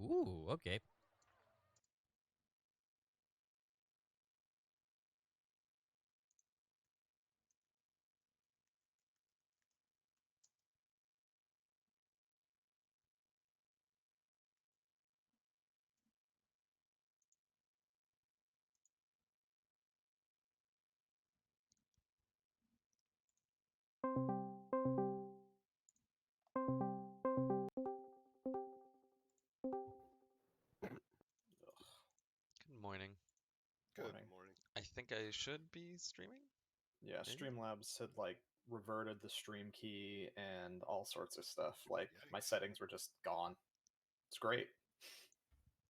Ooh, okay. Good morning. Good Morning. morning. I think I should be streaming? Yeah, Maybe? Streamlabs had like reverted the stream key and all sorts of stuff. Like my Yikes. settings were just gone. It's great.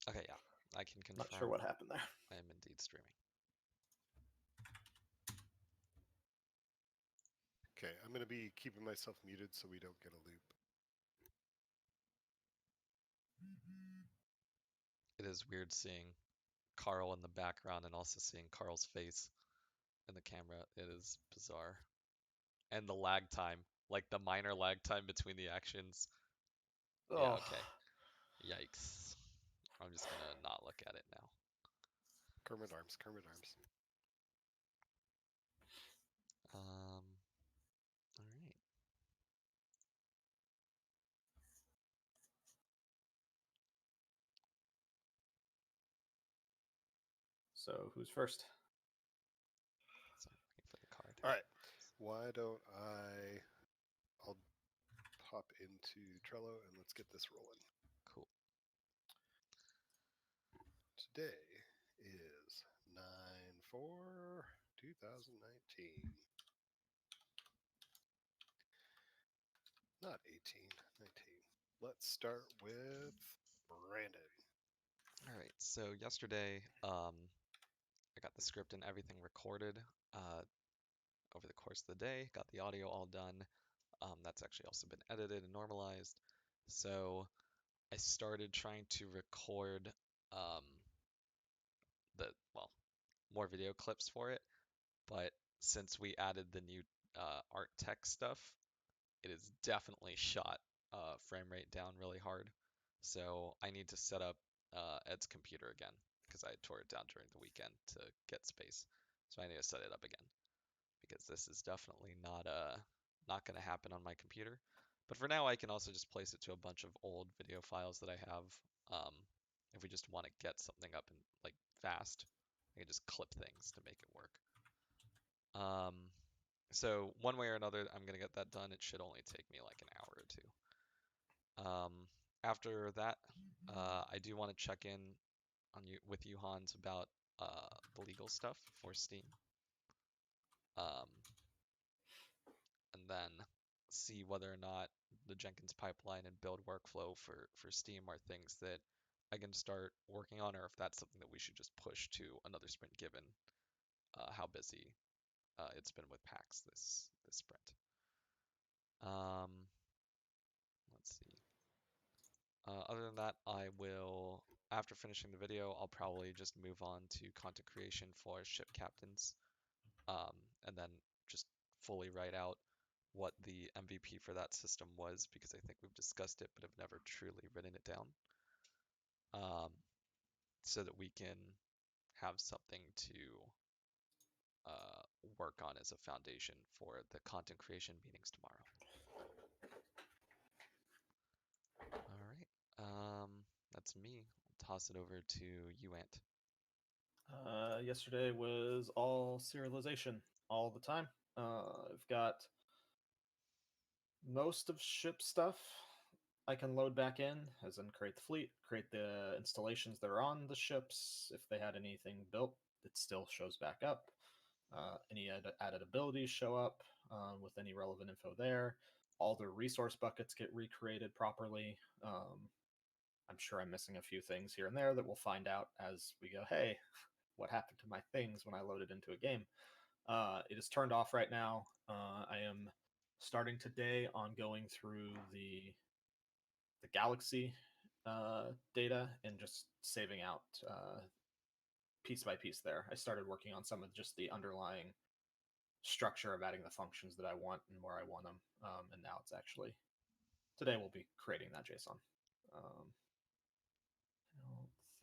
Okay, yeah. I can Not sure confirm what happened there. I am indeed streaming. Okay, I'm going to be keeping myself muted so we don't get a loop. It is weird seeing Carl in the background and also seeing Carl's face in the camera. It is bizarre. And the lag time, like the minor lag time between the actions. Yeah, Oh, okay. Yikes. I'm just gonna not look at it now. Kermit arms, Kermit arms. All right. so who's first? So I'm looking for the card. All right, why don't I'll pop into Trello and let's get this rolling. Cool. Today is 9/4/2019. Not 18, 19. Let's start with Brandon. All right. So yesterday, I got the script and everything recorded over the course of the day. Got the audio all done. That's actually also been edited and normalized. So I started trying to record um, more video clips for it. But since we added the new art tech stuff, it is definitely shot frame rate down really hard. So I need to set up Ed's computer again because I tore it down during the weekend to get space. So I need to set it up again because this is definitely not going to happen on my computer. But for now, I can also just place it to a bunch of old video files that I have. Um, if we just want to get something up and like fast, I can just clip things to make it work. So one way or another, I'm gonna get that done. It should only take me like an hour or two. After that, I do want to check in on you with you, Hans, about the legal stuff for Steam. Um, and then see whether or not the Jenkins pipeline and build workflow for Steam are things that I can start working on, or if that's something that we should just push to another sprint given how busy it's been with PAX this sprint. Um, let's see. Other than that, I will, after finishing the video, I'll probably just move on to content creation for ship captains, and then just fully write out what the MVP for that system was because I think we've discussed it but have never truly written it down, um, so that we can have something to work on as a foundation for the content creation meetings tomorrow. All right, that's me. I'll toss it over to you, Ant. Yesterday was all serialization all the time. I've got most of ship stuff I can load back in, as in create the fleet, create the installations that are on the ships. If they had anything built, it still shows back up. Any added abilities show up with any relevant info there. All the resource buckets get recreated properly. I'm sure I'm missing a few things here and there that we'll find out as we go, hey, what happened to my things when I loaded into a game? It is turned off right now. I am starting today on going through the Galaxy data and just saving out piece by piece there. I started working on some of just the underlying structure of adding the functions that I want and where I want them. And now it's actually today we'll be creating that JSON. Um,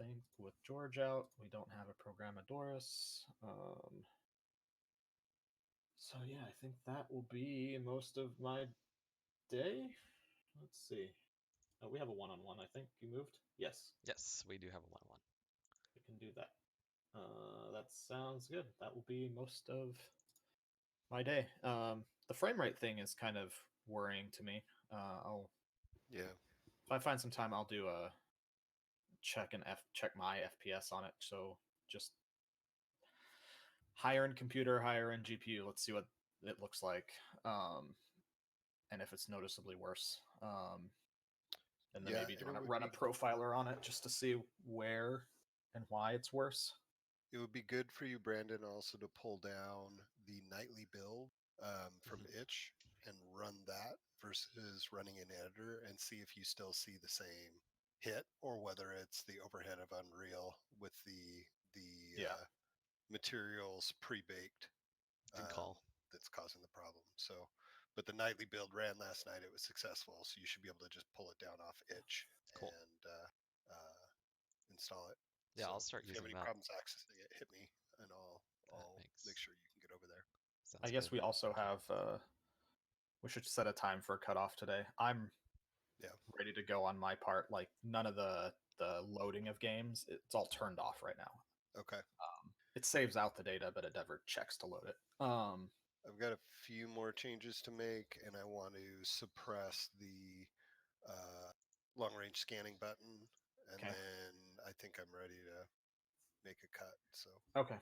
think with George out, we don't have a Programadorus. So yeah, I think that will be most of my day. Let's see. Oh, we have a one-on-one. I think you moved. Yes, Yes, we do have a 1-1. we can do that. That sounds good. That will be most of my day. The frame rate thing is kind of worrying to me. I'll Yeah. if I find some time, I'll do a check my FPS on it. So just higher end computer, higher end GPU. Let's see what it looks like, and if it's noticeably worse. And then Yeah, maybe and it would run a be profiler on it just to see where and why it's worse. it would be good for you, Brandon, also to pull down the nightly build from Mhm. itch and run that versus running an editor and see if you still see the same hit or whether it's the overhead of Unreal with the Yeah. materials pre-baked Good um, call. that's causing the problem. So, but the nightly build ran last night. It was successful, so you should be able to just pull it down off itch Cool. and install it. Yeah, So I'll start if you have using any that. problems accessing it, hit me and That I'll make makes sure you can get over there. I sounds guess good. we also have. We should set a time for a cutoff today. I'm Yeah. ready to go on my part. Like none of the loading of games, it's all turned off right now. Okay. It saves out the data, but it never checks to load it. I've got a few more changes to make, and I want to suppress the long range scanning button, and Okay. then I think I'm ready to make a cut. So Okay.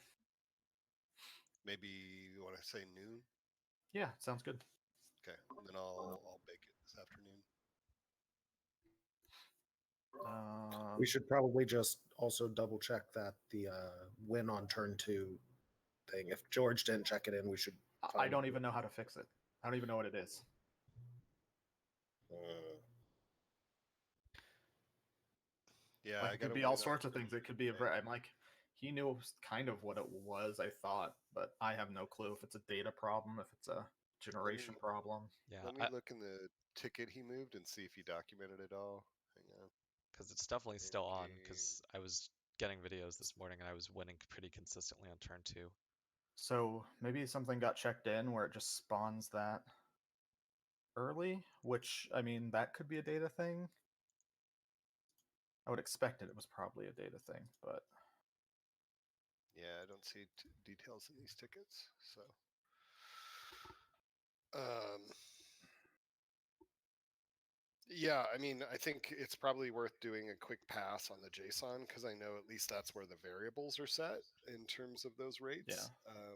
maybe you want to say noon? Yeah, sounds good. Okay. And then I'll bake it this afternoon. We should probably just also double check that the win on turn 2 thing. If George didn't check it in, we should. I don't even know how to fix it. I don't even know what it is. Yeah, Like I it got could to be win all on sorts of turn things. It could be a. 3, right? I'm like, he knew kind of what it was. I thought, but I have no clue if it's a data problem, if it's a Let me generation problem. Yeah, let me look in the ticket he moved and see if he documented it all. Hang on. because it's definitely In still on. game. Because I was getting videos this morning and I was winning pretty consistently on turn 2. So maybe something got checked in where it just spawns that early, which I mean that could be a data thing. I would expect it was probably a data thing, but Yeah, I don't see details in these tickets. So, um, yeah, I mean, I think it's probably worth doing a quick pass on the JSON because I know at least that's where the variables are set in terms of those yeah, rates.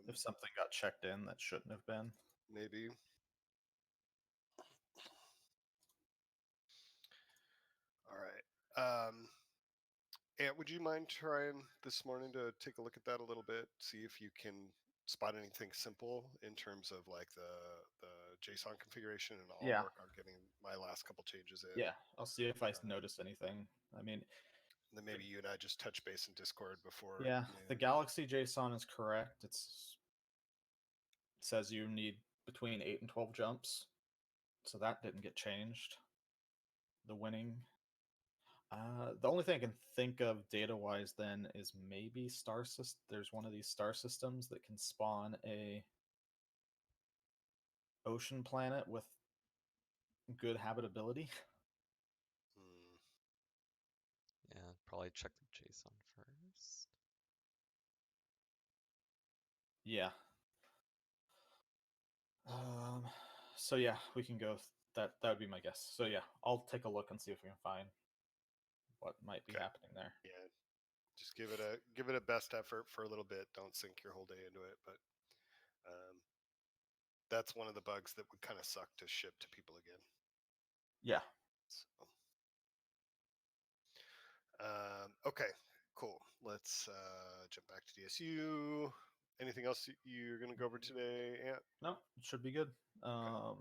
if something got checked in that shouldn't have been. Maybe. All right. Ant, would you mind trying this morning to take a look at that a little bit, see if you can spot anything simple in terms of like the JSON configuration, and I'll Yeah, work on getting my last couple changes in. yeah. I'll see if I notice anything. I mean, And then maybe you and I just touch base in Discord before yeah, the noon. Galaxy JSON is correct. It says you need between 8 and 12 jumps, so that didn't get changed. The winning. The only thing I can think of data-wise then is maybe star system. There's one of these star systems that can spawn a ocean planet with good habitability. Hmm. Yeah, probably check the JSON first. Yeah. So yeah, we can go. That would be my guess. So yeah, I'll take a look and see if we can find what might be Okay. happening there. Yeah. Just give it a best effort for a little bit. Don't sink your whole day into it, but um, that's one of the bugs that would kind of suck to ship to people again. Yeah. So, okay, cool. Let's jump back to DSU. Anything else you're going to go over today, Ant? No, it should be good. Okay.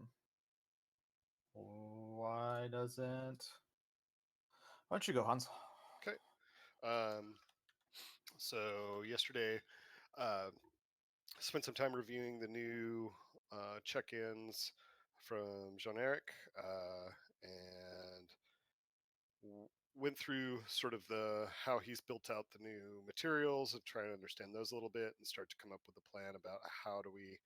Why doesn't? Why don't you go, Hans? Okay. So yesterday, uh, spent some time reviewing the new check-ins from Jean-Eric, and went through sort of how he's built out the new materials and try to understand those a little bit and start to come up with a plan about how do we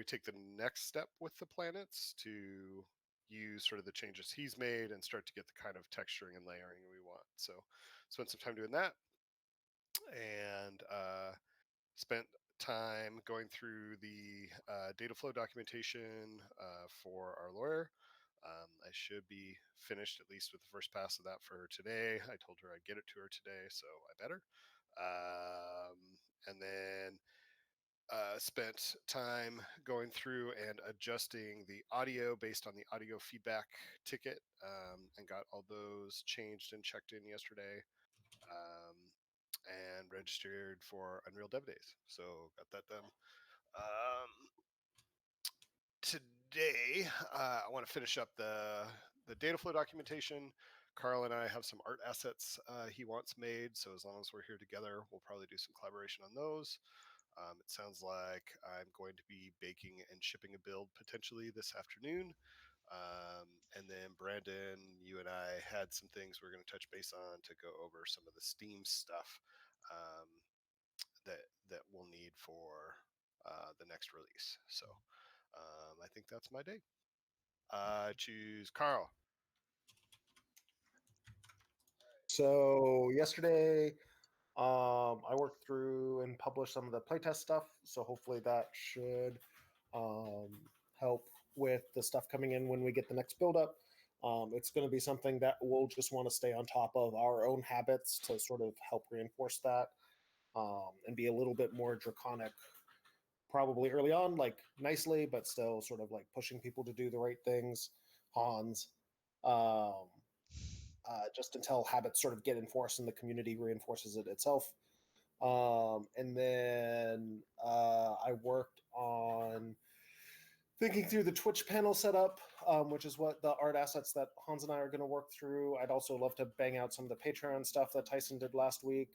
take the next step with the planets to use sort of the changes he's made and start to get the kind of texturing and layering we want. So spent some time doing that, and spent time going through the data flow documentation for our lawyer. I should be finished at least with the first pass of that for her today. I told her I'd get it to her today, so I better. And then spent time going through and adjusting the audio based on the audio feedback ticket, and got all those changed and checked in yesterday, and registered for Unreal Dev Days. So got that done. Today, I want to finish up the data flow documentation. Carl and I have some art assets he wants made, so as long as we're here together, we'll probably do some collaboration on those. It sounds like I'm going to be baking and shipping a build potentially this afternoon. And then Brandon, you and I had some things we're going to touch base on to go over some of the Steam stuff that we'll need for the next release. So I think that's my day. Choose Carl. So yesterday, I worked through and published some of the playtest stuff. So hopefully that should help with the stuff coming in when we get the next build up. It's going to be something that we'll just want to stay on top of our own habits to sort of help reinforce that, and be a little bit more draconic probably early on, like nicely, but still sort of like pushing people to do the right things. Hans. Just until habits sort of get enforced and the community reinforces it itself. And then I worked on thinking through the Twitch panel setup, which is what the art assets that Hans and I are going to work through. I'd also love to bang out some of the Patreon stuff that Tyson did last week.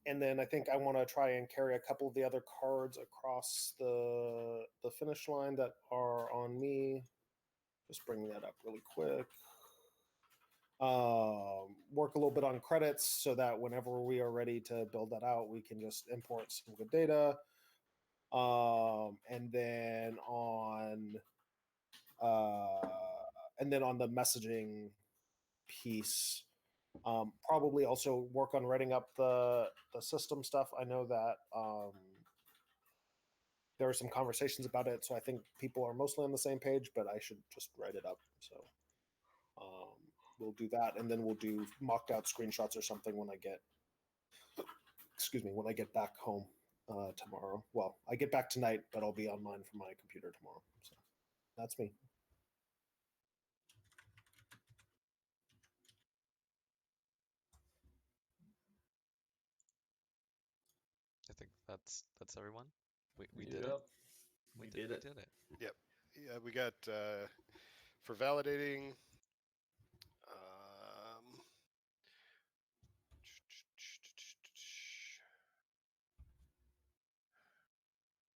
And then I think I want to try and carry a couple of the other cards across the finish line that are on me. Just bring that up really quick. Work a little bit on credits so that whenever we are ready to build that out, we can just import some good data. And then on the messaging piece, probably also work on writing up the system stuff. I know that there are some conversations about it, so I think people are mostly on the same page, but I should just write it up. So we'll do that, and then we'll do mocked out screenshots or something when I get back home tomorrow. Well, I get back tonight, but I'll be online from my computer tomorrow. So that's me. I think that's everyone. We did it. We did it. Yep. Yeah, we got for validating.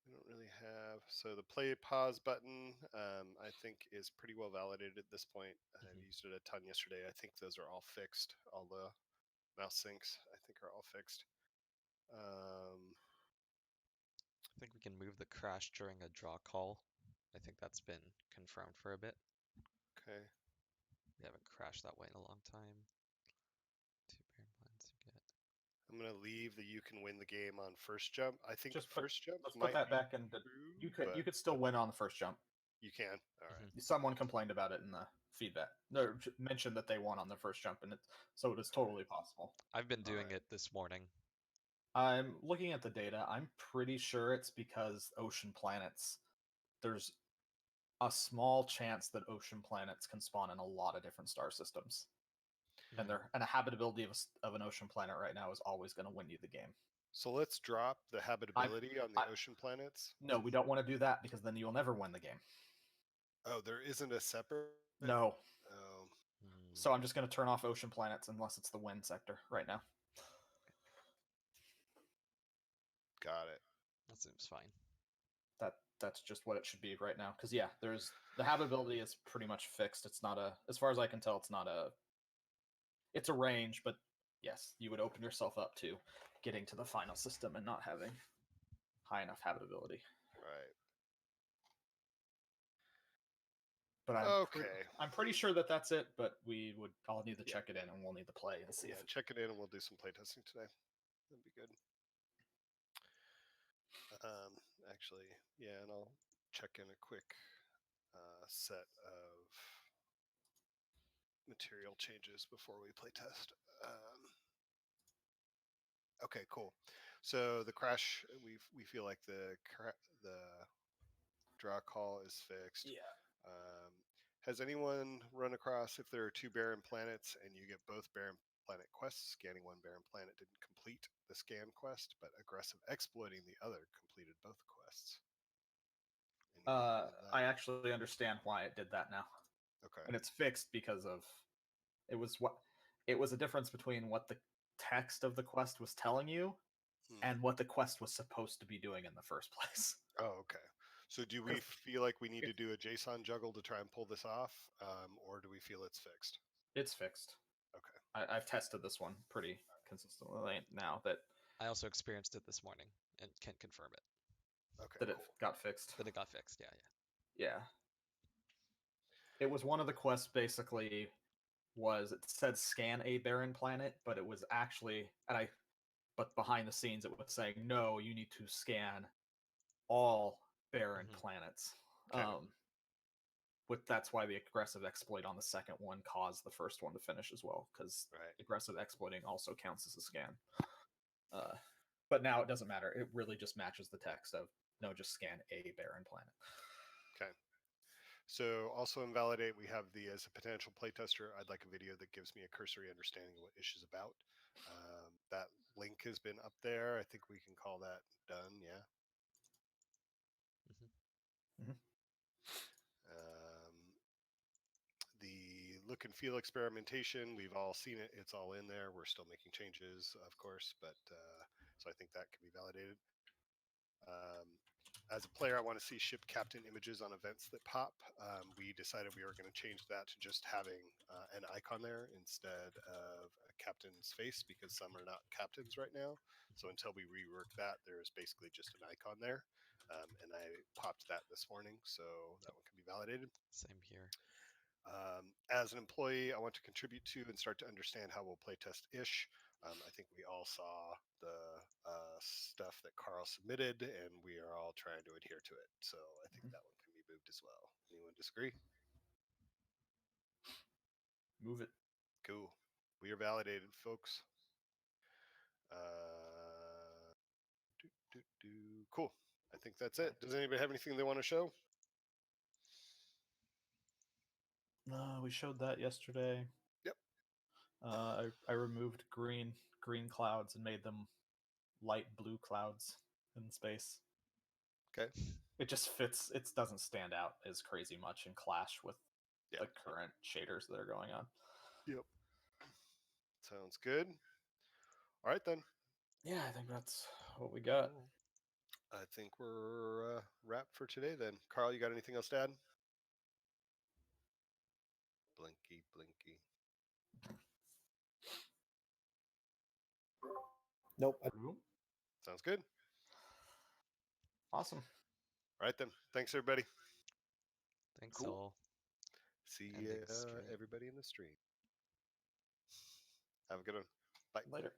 We don't really have, so the play pause button I think is pretty well validated at this point. I've used it a ton yesterday. I think those are all fixed. All the mouse syncs I think are all fixed. I think we can move the crash during a draw call. I think that's been confirmed for a bit. Okay. We haven't crashed that way in a long time. 2 pair blinds you get. I'm gonna leave the you can win the game on first jump. I think Just first jump. Let's put that back in. You could still win on the first jump. You can. All right. Someone complained about it in the feedback. Or mentioned that they won on the first jump, and so it is totally possible. I've been doing it this morning. I'm looking at the data. I'm pretty sure it's because ocean planets. There's a small chance that ocean planets can spawn in a lot of different star systems, and a habitability of an ocean planet right now is always going to win you the game. So let's drop the habitability on the ocean planets. No, we don't want to do that because then you'll never win the game. Oh, there isn't a separate. No. Oh. So I'm just going to turn off ocean planets unless it's the wind sector right now. Got it. That seems fine. that's just what it should be right now. Because yeah, there's the habitability is pretty much fixed. It's not a, as far as I can tell, it's not a. It's a range, but yes, you would open yourself up to getting to the final system and not having high enough habitability. Right. But Okay. I'm pretty sure that that's it. But I'll need to Yeah. check it in, and we'll need to play and see Yeah, if check it in and we'll do some playtesting today. That'd be good. Actually, yeah, and I'll check in a quick set of material changes before we playtest. Okay, cool. So the crash, we feel like the draw call is fixed. yeah. Has anyone run across if there are two barren planets and you get both barren planet quests, scanning one barren planet didn't complete the scan quest, but aggressive exploiting the other completed both quests? Anyone heard of that? I actually understand why it did that now, Okay. and it's fixed because of it was a difference between what the text of the quest was telling you and what the quest was supposed to be doing in the first place. Oh, okay. So do we feel like we need to do a JSON juggle to try and pull this off, or do we feel it's fixed? It's fixed. Okay. I've tested this one pretty consistently now that I also experienced it this morning and can confirm it. Okay. that Cool. it got fixed. That it got fixed. Yeah, Yeah. It was one of the quests basically was it said scan a barren planet, but it was actually but behind the scenes it was saying no, you need to scan all barren planets. Okay. That's why the aggressive exploit on the second one caused the first one to finish as well, because Right. aggressive exploiting also counts as a scan. But now it doesn't matter. It really just matches the text of no, just scan a barren planet. Okay. So also invalidate, we have the, as a potential playtester, I'd like a video that gives me a cursory understanding of what issue's about. That link has been up there. I think we can call that done, yeah? The look and feel experimentation, we've all seen it. It's all in there. We're still making changes, of course, but so I think that can be validated. As a player, I want to see ship captain images on events that pop. We decided we were going to change that to just having an icon there instead of a captain's face, because some are not captains right now. So until we rework that, there is basically just an icon there. And I popped that this morning, so that one can be validated. Same here. As an employee, I want to contribute to and start to understand how we'll playtest ish. I think we all saw the stuff that Carl submitted, and we are all trying to adhere to it. So I think that one can be moved as well. Anyone disagree? Move it. Cool. We are validated, folks. Cool. I think that's it. Does anybody have anything they want to show? We showed that yesterday. Yep. I removed green clouds and made them light blue clouds in space. Okay. It just fits. It doesn't stand out as crazy much and clash with the current shaders that are going on. Yep. Sounds good. All right, then. Yeah, I think that's what we got. Cool. I think we're wrapped for today then. Carl, you got anything else to add? Blinky, blinky. Nope. Sounds good. Awesome. All right, then. Thanks, everybody. Thanks Cool. all. See Ending stream. everybody in the stream. Have a good one. Bye. Later.